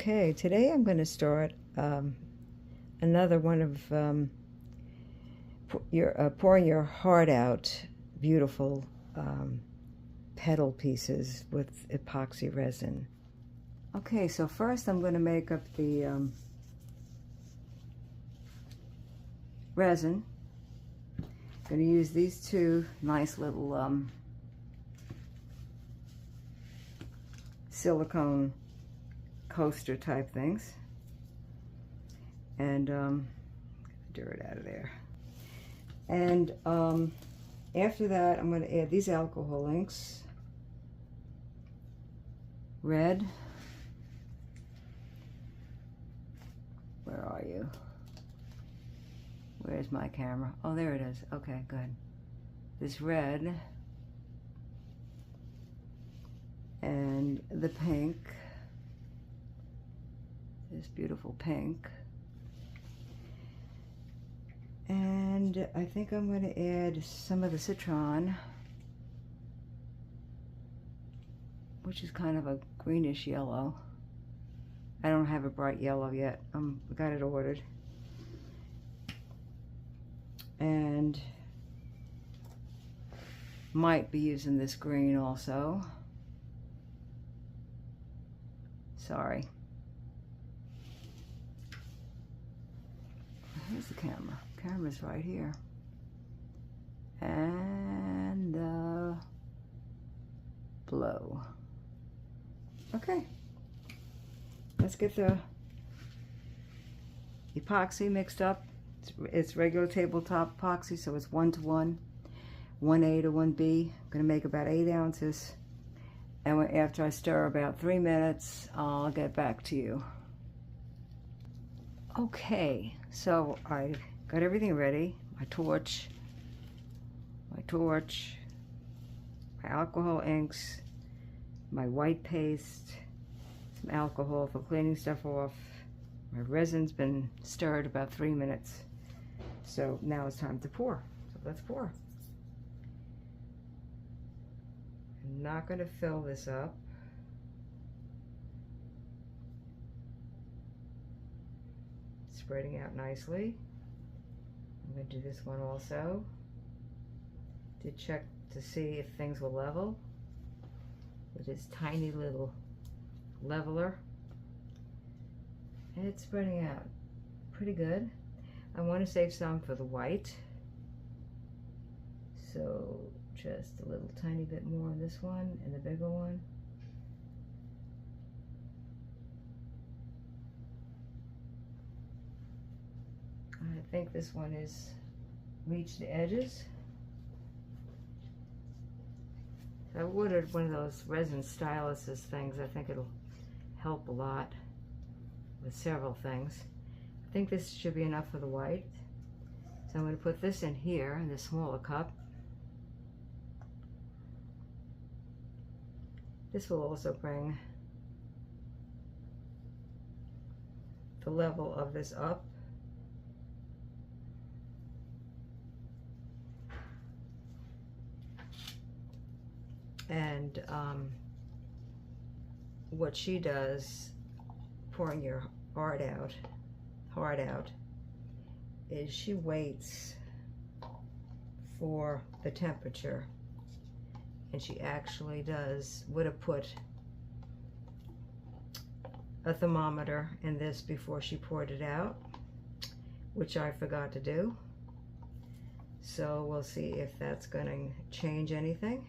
Okay, today I'm going to start another one of pouring your heart out beautiful petal pieces with epoxy resin. Okay, so first I'm going to make up the resin. I'm going to use these two nice little silicone coaster type things, and dirt out of there. And after that, I'm going to add these alcohol inks, red. Where are you? Where's my camera? Oh, there it is. Okay, good. This red and the pink. This beautiful pink. And I think I'm going to add some of the citron, which is kind of a greenish yellow. I don't have a bright yellow yet. I got it ordered. And might be using this green also. Sorry. Here's the camera. Camera's right here. And blow. Okay. Let's get the epoxy mixed up. It's regular tabletop epoxy, so it's 1:1, 1A to 1B. I'm going to make about 8 ounces. And after I stir about 3 minutes, I'll get back to you. Okay, so I got everything ready. My torch, my alcohol inks, my white paste, some alcohol for cleaning stuff off. My resin's been stirred about 3 minutes. So now it's time to pour. So let's pour. I'm not going to fill this up. Spreading out nicely. I'm going to do this one also. Did check to see if things were level with this tiny little leveler. And it's spreading out pretty good. I want to save some for the white. So just a little tiny bit more on this one and the bigger one. I think this one is reached the edges. I ordered one of those resin styluses things. I think it'll help a lot with several things. I think this should be enough for the white. So I'm going to put this in here in the smaller cup. This will also bring the level of this up. And what she does, pouring your heart out, is she waits for the temperature, and she actually would have put a thermometer in this before she poured it out, which I forgot to do. So we'll see if that's going to change anything.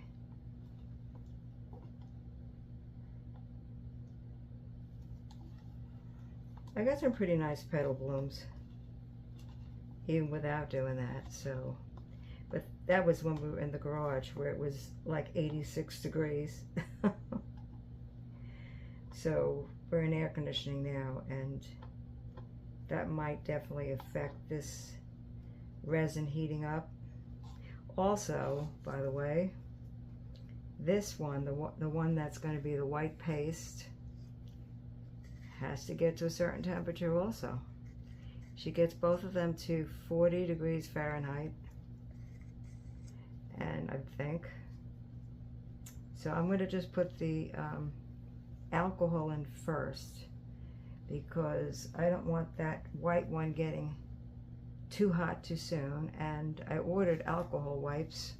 I got some pretty nice petal blooms, even without doing that. So, but that was when we were in the garage where it was like 86 degrees. So we're in air conditioning now, and that might definitely affect this resin heating up. Also, by the way, this one, the one that's going to be the white paste, has to get to a certain temperature also. She gets both of them to 40 degrees Fahrenheit, and I think. So I'm going to just put the alcohol in first, because I don't want that white one getting too hot too soon. And I ordered alcohol wipes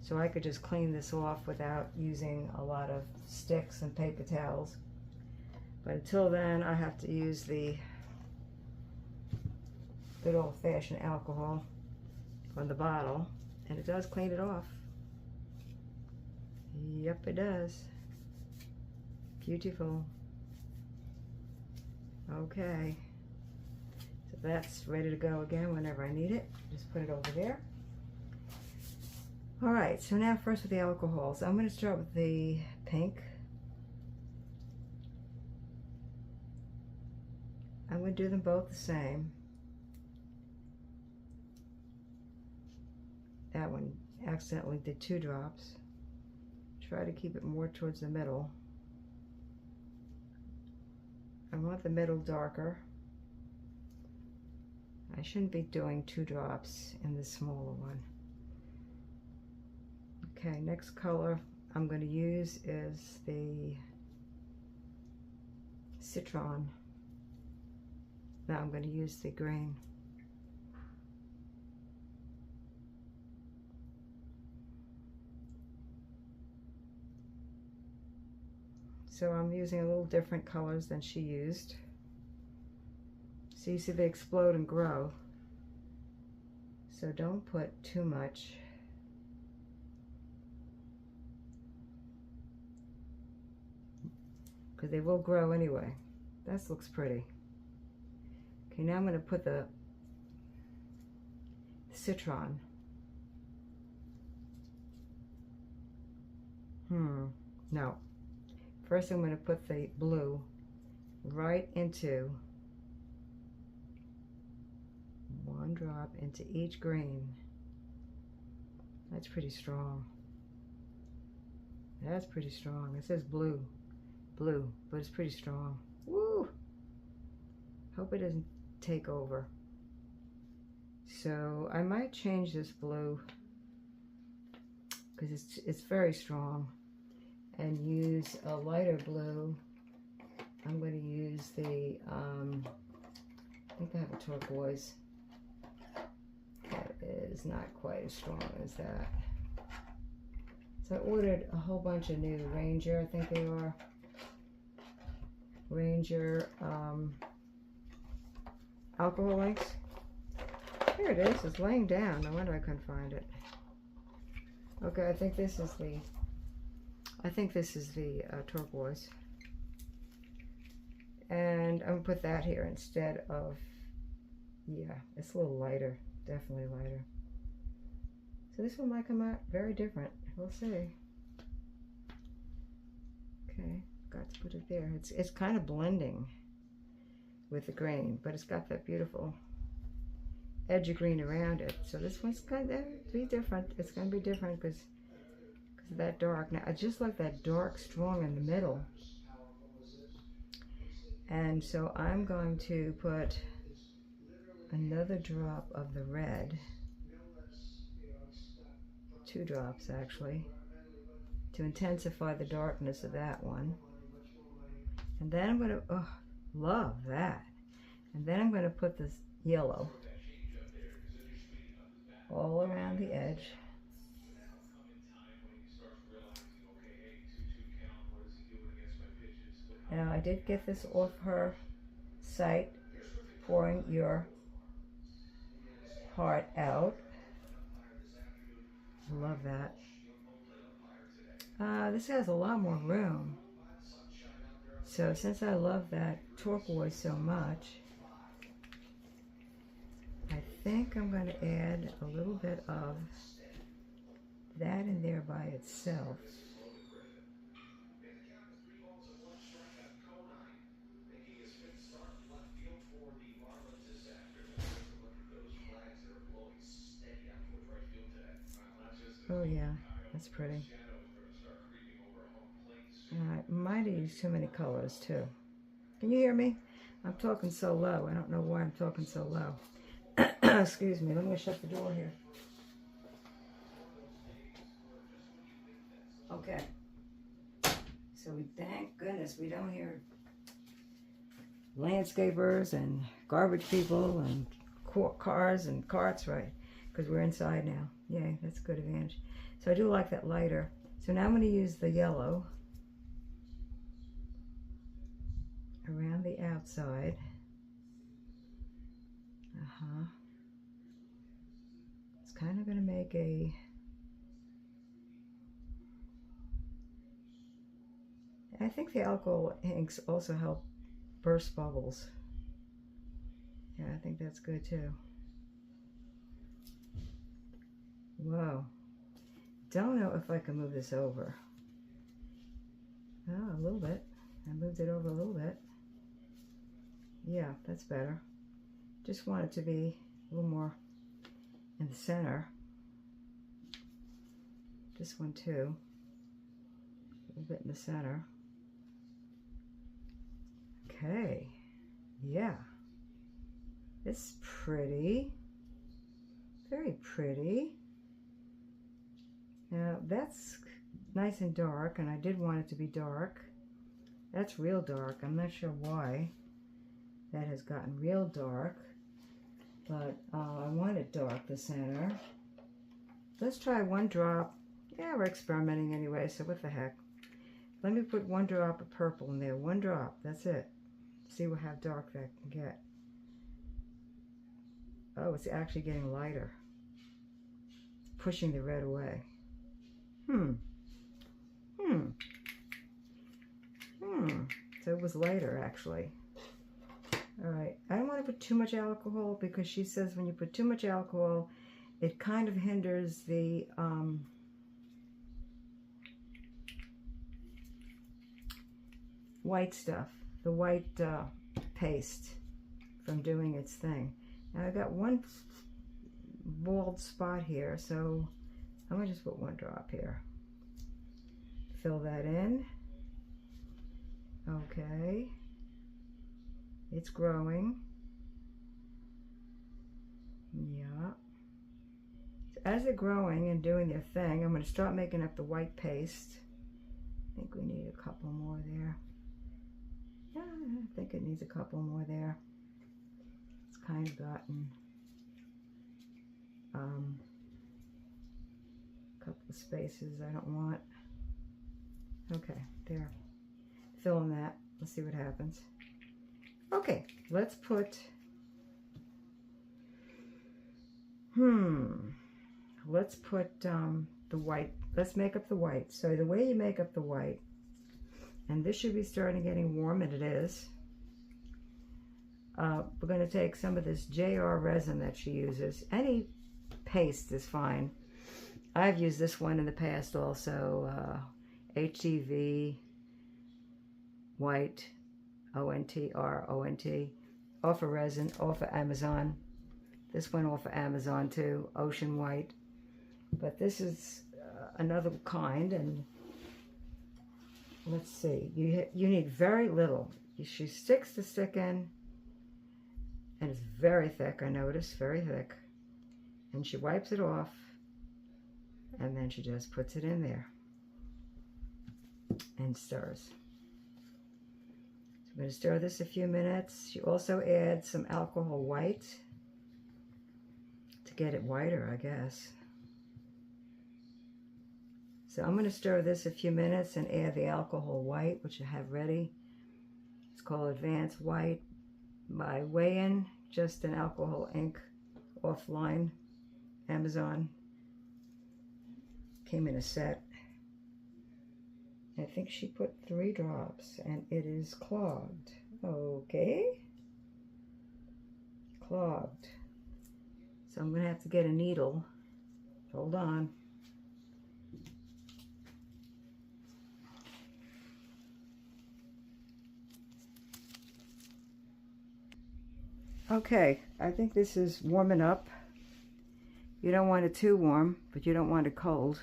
so I could just clean this off without using a lot of sticks and paper towels. But until then, I have to use the good old-fashioned alcohol on the bottle, and it does clean it off. Yep, it does. Beautiful. Okay, so that's ready to go again whenever I need it. Just put it over there. All right, so now first with the alcohols. I'm going to start with the pink. I'm going to do them both the same. That one accidentally did 2 drops. Try to keep it more towards the middle. I want the middle darker. I shouldn't be doing 2 drops in the smaller one. Okay, next color I'm going to use is the Citron. Now I'm going to use the green. So I'm using a little different colors than she used. So you see they explode and grow. So don't put too much. Because they will grow anyway. This looks pretty. Okay, now I'm going to put the Citron. No. First I'm going to put the blue right into 1 drop into each green. That's pretty strong. That's pretty strong. It says blue, but it's pretty strong. Woo! Hope it doesn't take over. So I might change this blue because it's very strong, and use a lighter blue. I'm going to use the I think I have a turquoise. That is not quite as strong as that. So I ordered a whole bunch of new Ranger, I think they are. Ranger alcohol inks. Here it is. It's laying down. No wonder I couldn't find it. Okay, I think this is the turquoise. And I'm going to put that here instead of, yeah, it's a little lighter. Definitely lighter. So this one might come out very different. We'll see. Okay, got to put it there. It's kind of blending with the green, but it's got that beautiful edge of green around it. So this one's going to be different. It's going to be different because of that dark. Now I just like that dark strong in the middle. And so I'm going to put another drop of the red, 2 drops actually, to intensify the darkness of that one. And then I'm going to, oh, love that. And then I'm going to put this yellow all around the edge. Now I did get this off her site, pouring your heart out. Love that. This has a lot more room. So since I love that turquoise so much, I think I'm going to add a little bit of that in there by itself. Oh yeah, that's pretty. I might have used too many colors too. Can you hear me? I'm talking so low. I don't know why I'm talking so low. Excuse me. Let me shut the door here. Okay. So thank goodness we don't hear landscapers and garbage people and cars and carts, right? Because we're inside now. Yay, that's a good advantage. So I do like that lighter. So now I'm going to use the yellow around the outside. It's kind of going to make a... I think the alcohol inks also help burst bubbles. Yeah, I think that's good too. Whoa. Don't know if I can move this over. Oh, a little bit. I moved it over a little bit. Yeah, that's better. Just want it to be a little more in the center. This one too. A little bit in the center. Okay. Yeah. It's pretty. Very pretty. Now that's nice and dark, and I did want it to be dark. That's real dark. I'm not sure why that has gotten real dark, but I want it dark, the center. Let's try one drop. Yeah, we're experimenting anyway, so what the heck. Let me put one drop of purple in there. One drop, that's it. See how dark that can get. Oh, it's actually getting lighter. It's pushing the red away. So it was lighter, actually. All right, I don't want to put too much alcohol because she says when you put too much alcohol, it kind of hinders the white stuff, the white paste from doing its thing. Now I got one bald spot here, so I'm gonna just put one drop here. Fill that in. Okay. It's growing. Yeah. So as they're growing and doing their thing, I'm going to start making up the white paste. I think we need a couple more there. Yeah, I think it needs a couple more there. It's kind of gotten a couple of spaces I don't want. Okay, there. Fill in that. Let's see what happens. Okay, let's put, let's put the white. Let's make up the white. So the way you make up the white, and this should be starting getting warm, and it is. We're going to take some of this JR resin that she uses. Any paste is fine. I've used this one in the past also. HTV white, ONT, off of resin, off of Amazon. This one off of Amazon too, Ocean White. But this is another kind, and let's see. You need very little. She sticks the stick in, and it's very thick. I noticed, very thick. And she wipes it off, and then she just puts it in there and stirs. I'm going to stir this a few minutes. She also adds some alcohol white to get it whiter, I guess. So I'm going to stir this a few minutes and add the alcohol white, which I have ready. It's called Advanced White by Weigh-In, just an alcohol ink offline, Amazon. Came in a set. I think she put 3 drops, and it is clogged. Okay. Clogged. So I'm going to have to get a needle. Hold on. Okay, I think this is warming up. You don't want it too warm, but you don't want it cold.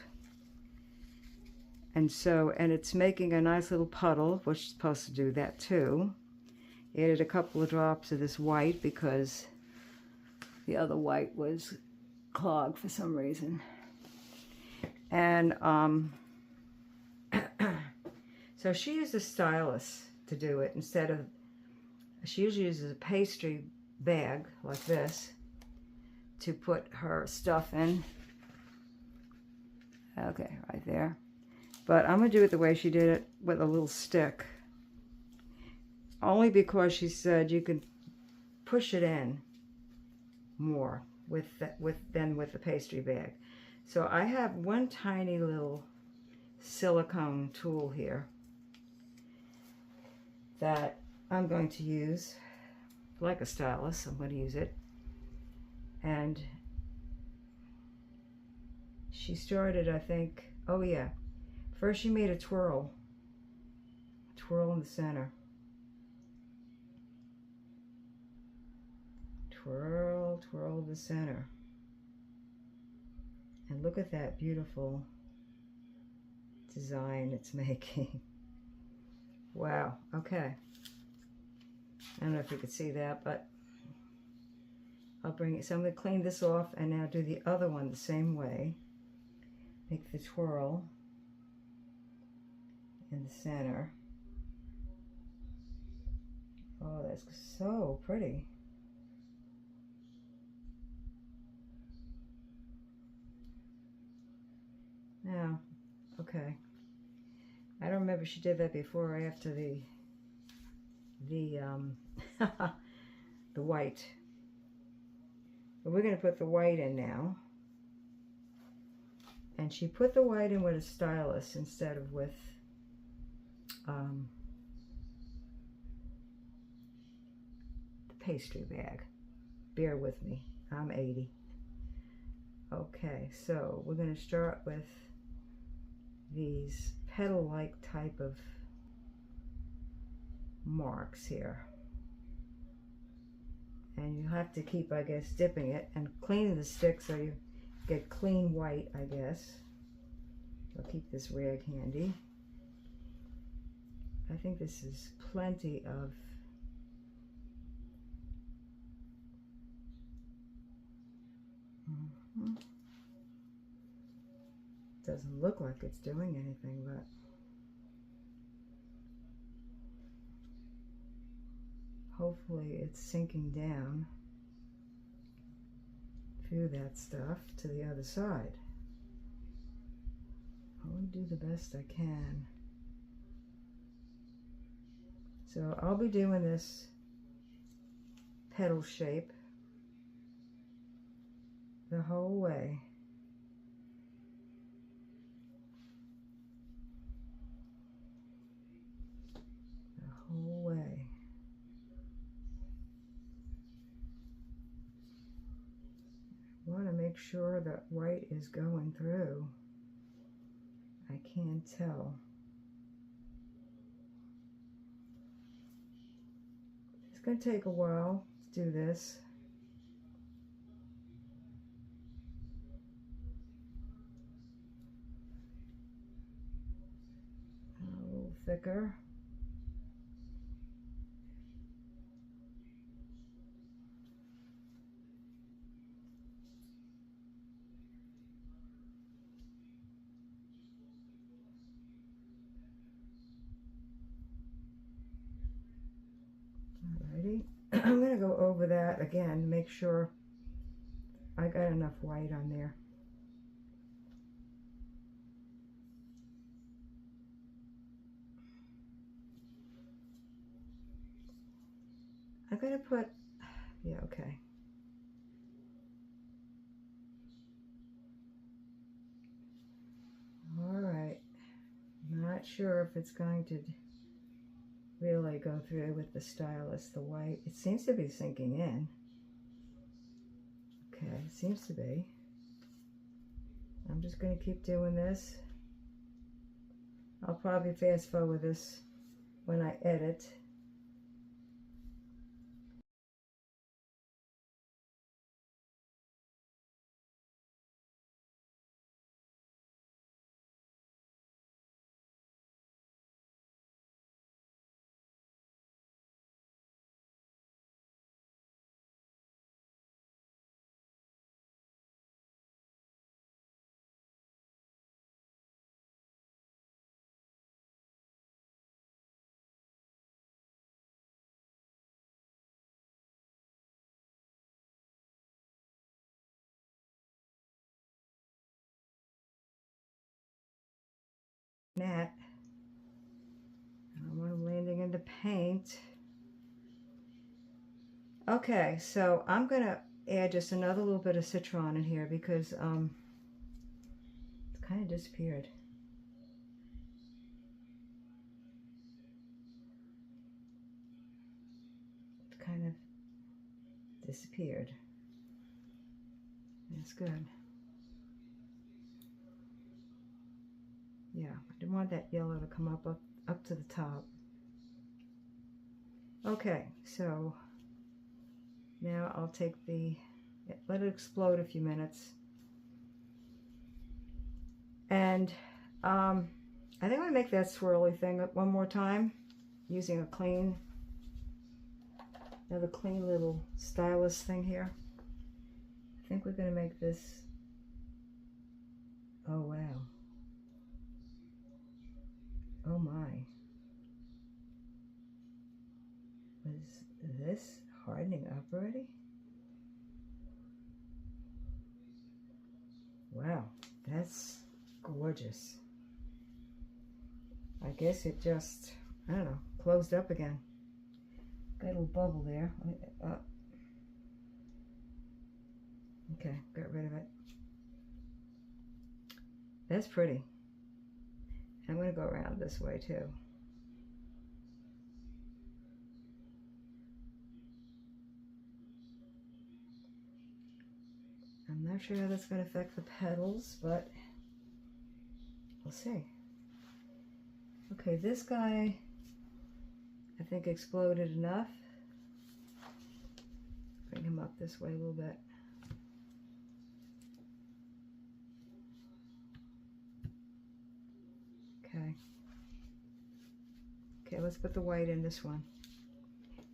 And so, and it's making a nice little puddle, which is supposed to do that too. Added a couple of drops of this white because the other white was clogged for some reason. And so she used a stylus to do it instead of She usually uses a pastry bag like this to put her stuff in. Okay, right there. But I'm going to do it the way she did it, with a little stick. Only because she said you can push it in more than with the pastry bag. So I have one tiny little silicone tool here that I'm going to use like a stylus. I'm going to use it. And she started, I think, oh yeah, first she made a twirl in the center. Twirl, twirl the center. And look at that beautiful design it's making. Wow, okay. I don't know if you could see that, but I'll bring it. So I'm going to clean this off and now do the other one the same way. Make the twirl in the center. Oh, that's so pretty. Now, okay. I don't remember if she did that before or after the the white. But we're going to put the white in now. And she put the white in with a stylus instead of with the pastry bag. Bear with me, I'm 80. Okay, so we're going to start with these petal-like type of marks here. And you have to keep, I guess, dipping it and cleaning the stick so you get clean white, I guess. I'll keep this rag handy. I think this is plenty of Doesn't look like it's doing anything, but hopefully it's sinking down through that stuff to the other side. I'll do the best I can. So I'll be doing this petal shape the whole way. The whole way. I want to make sure that white is going through. I can't tell. It's going to take a while to do this. A little thicker. Alrighty. I'm going to go over that again, make sure I got enough white on there. I'm going to put, yeah, okay. Alright. Not sure if it's going to really go through with the stylus, the white. It seems to be sinking in. Okay, it seems to be. I'm just going to keep doing this. I'll probably fast forward this when I edit. net. I don't want them landing in the paint. Okay, so I'm going to add just another little bit of citron in here because it kind of disappeared. It kind of disappeared. That's good. Yeah, I didn't want that yellow to come up to the top. Okay, so now I'll take let it explode a few minutes. And I think I'm going to make that swirly thing one more time using another clean little stylus thing here. I think we're going to make this, oh wow, oh my. Was this hardening up already? Wow, that's gorgeous. I guess it just, I don't know, closed up again. Got a little bubble there. Okay, got rid of it. That's pretty. I'm going to go around this way too. I'm not sure how that's going to affect the petals, but we'll see. Okay, this guy, I think, exploded enough. Bring him up this way a little bit. Okay. Okay, let's put the white in this one.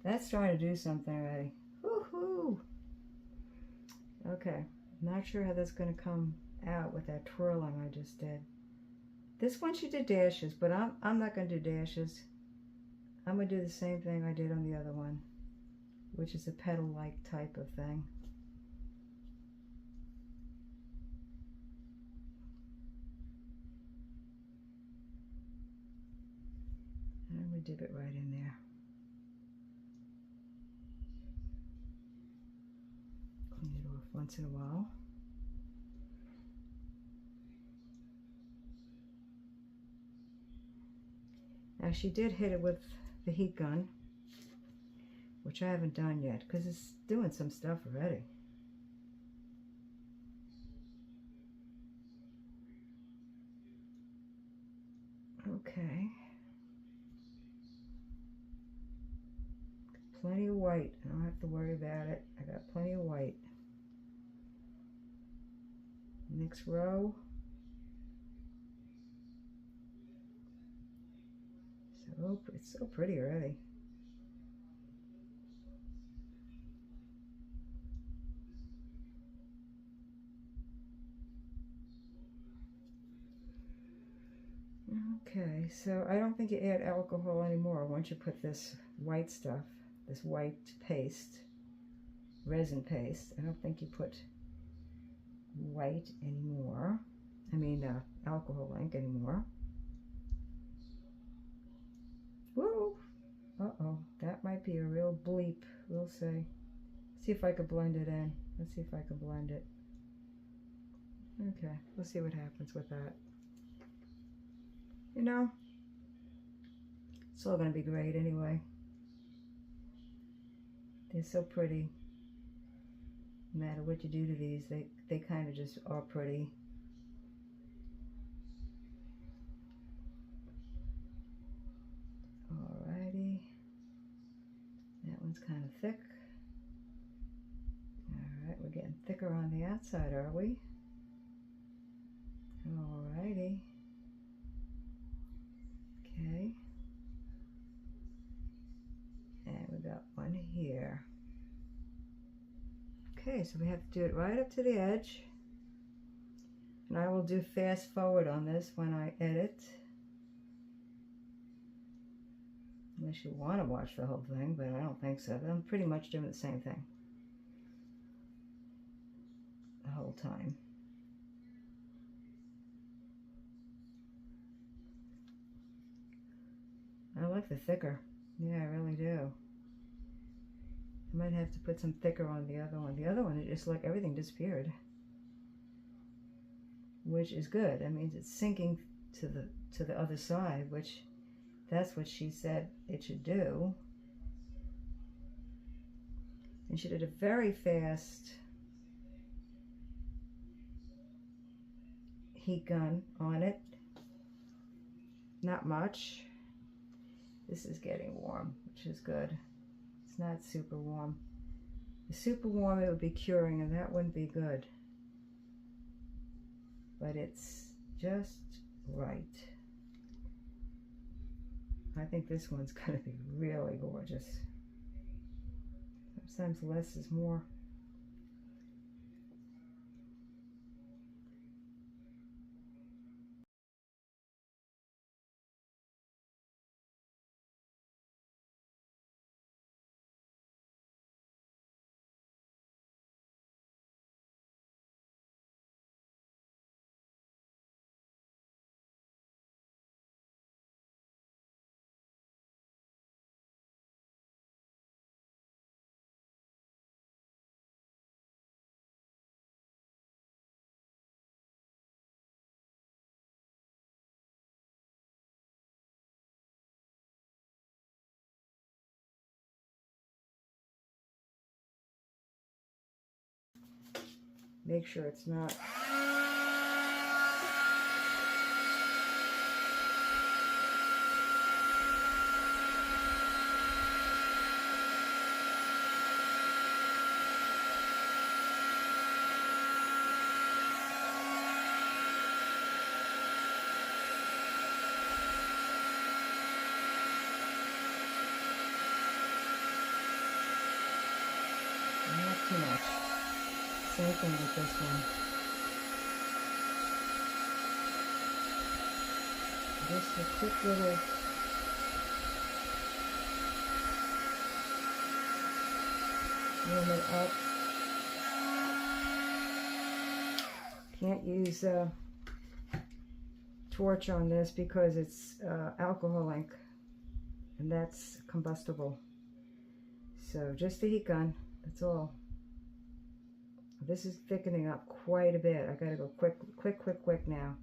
That's starting to do something already. Woohoo! Okay, not sure how that's going to come out with that twirling I just did. This one she did dashes, but I'm not going to do dashes. I'm going to do the same thing I did on the other one, which is a petal-like type of thing. And I'm going to dip it right in there. Clean it off once in a while. Now she did hit it with the heat gun, which I haven't done yet because it's doing some stuff already. Okay. Plenty of white. I don't have to worry about it. I got plenty of white. Next row. So it's so pretty already. Okay, so I don't think you add alcohol anymore once you put this white stuff, this white paste, resin paste. I don't think you put white anymore. I mean alcohol ink anymore. Woo! Uh-oh, that might be a real bleep. We'll see. See if I can blend it in. Let's see if I can blend it. Okay, we'll see what happens with that. You know, it's all going to be great anyway. They're so pretty. No matter what you do to these, they kind of just are pretty. Alrighty. That one's kind of thick. Alright, we're getting thicker on the outside, are we? Alrighty. Okay. And we got one here. Okay, so we have to do it right up to the edge. And I will do fast forward on this when I edit. Unless you want to watch the whole thing, but I don't think so. I'm pretty much doing the same thing the whole time. I like the thicker. Yeah, I really do. I might have to put some thicker on the other one. The other one, it just like everything disappeared, which is good. That means it's sinking to the other side, which that's what she said it should do. And she did a very fast heat gun on it. Not much. This is getting warm, which is good. It's not super warm. If super warm, it would be curing, and that wouldn't be good. But it's just right. I think this one's going to be really gorgeous. Sometimes less is more. Make sure it's not. Not too much. Same thing with this one. Just a quick little warm it up. Can't use a torch on this because it's alcohol ink, and that's combustible. So just the heat gun, that's all. This is thickening up quite a bit. I gotta go quick now.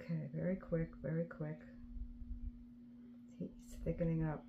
Okay, very quick, very quick. It's thickening up.